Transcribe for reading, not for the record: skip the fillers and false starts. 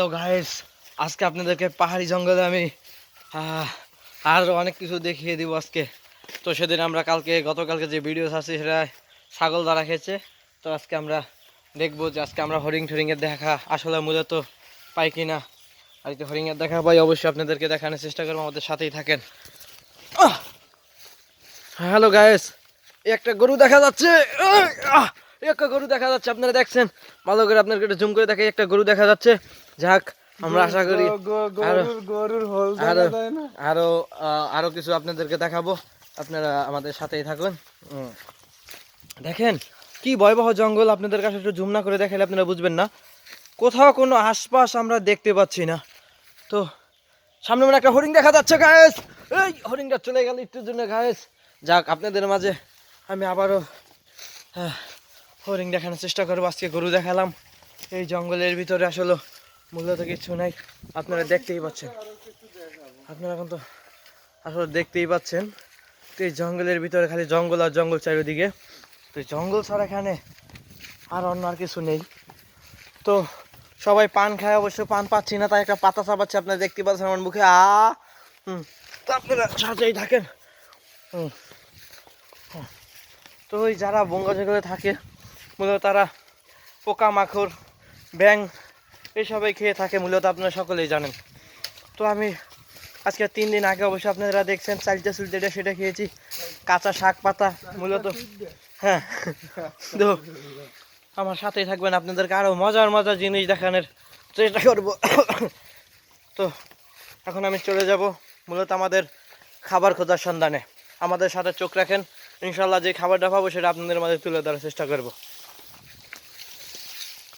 তো গাইস, আজকে আপনাদেরকে পাহাড়ি জঙ্গলে আমি আরো অনেক কিছু দেখিয়ে দিব আজকে। তো সেদিন আমরা গতকালকে যে ভিডিও আছে সেটা ছাগল দ্বারা খেয়েছে। তো আজকে আমরা দেখবো যে আজকে আমরা হরিণ ঠরিঙের দেখা আসলে মূলত পাই কিনা। আর যদি হরিণের দেখা পাই অবশ্যই আপনাদেরকে দেখানোর চেষ্টা করবো, আমাদের সাথেই থাকেন। হ্যালো গাইস, একটা গরু দেখা যাচ্ছে। একটা গরু দেখা যাচ্ছে, আপনারা দেখছেন ভালো করে, আপনাদেরকে একটু জুম করে দেখাই। একটা গরু দেখা যাচ্ছে। যাক, আমরা আশা করি আরো আরো আরো কিছু আপনাদেরকে দেখাবো। আপনারা আমাদের সাথেই থাকুন। দেখেন কি ভয়াবহ জঙ্গল, আপনাদের কাছে একটু জুম না করে দেখালে আপনারা বুঝবেন না। কোথাও কোনো আশপাশ আমরা দেখতে পাচ্ছি না। তো সামনে মানে একটা হরিণ দেখা যাচ্ছে গায়েস। এই হরিণটা চলে গেল একটুর জন্য গায়েস। যাক, আপনাদের মাঝে আমি আবারও হরিণ দেখানোর চেষ্টা করবো। আজকে গরু দেখালাম। এই জঙ্গলের ভিতরে আসলে মূলত কিছু নাই, আপনারা দেখতেই পাচ্ছেন। আপনারা এখন তো আসলে দেখতেই পাচ্ছেন। তো এই জঙ্গলের ভিতরে খালি জঙ্গল আর জঙ্গল চারিদিকে। তো জঙ্গল ছাড়া এখানে আর অন্য আর কিছু নেই। তো সবাই পান খায়, অবশ্য পান পাচ্ছি না, তাই একটা পাতা চাপাচ্ছে। আপনারা দেখতে পাচ্ছেন আমার মুখে। তো আপনারা সাথেই থাকেন। তো ওই যারা বঙ্গ জঙ্গলে থাকে মূলত তারা পোকামাকড়, ব্যাং এইসবই খেয়ে থাকে মূলত, আপনারা সকলেই জানেন। তো আমি আজকে 3 দিন আগে অবশ্যই আপনারা দেখছেন চালটা চুলটা সেটা খেয়েছি, কাঁচা শাক পাতা মূলত। হ্যাঁ, তো আমার সাথেই থাকবেন, আপনাদেরকে আরও মজার মজার জিনিস দেখানোর চেষ্টা করব। তো এখন আমি চলে যাব মূলত আমাদের খাবার খোঁজার সন্ধানে। আমাদের সাথে চোখ রাখেন, ইনশাল্লাহ যে খাবারটা পাবো সেটা আপনাদের মাঝে তুলে ধরার চেষ্টা করব।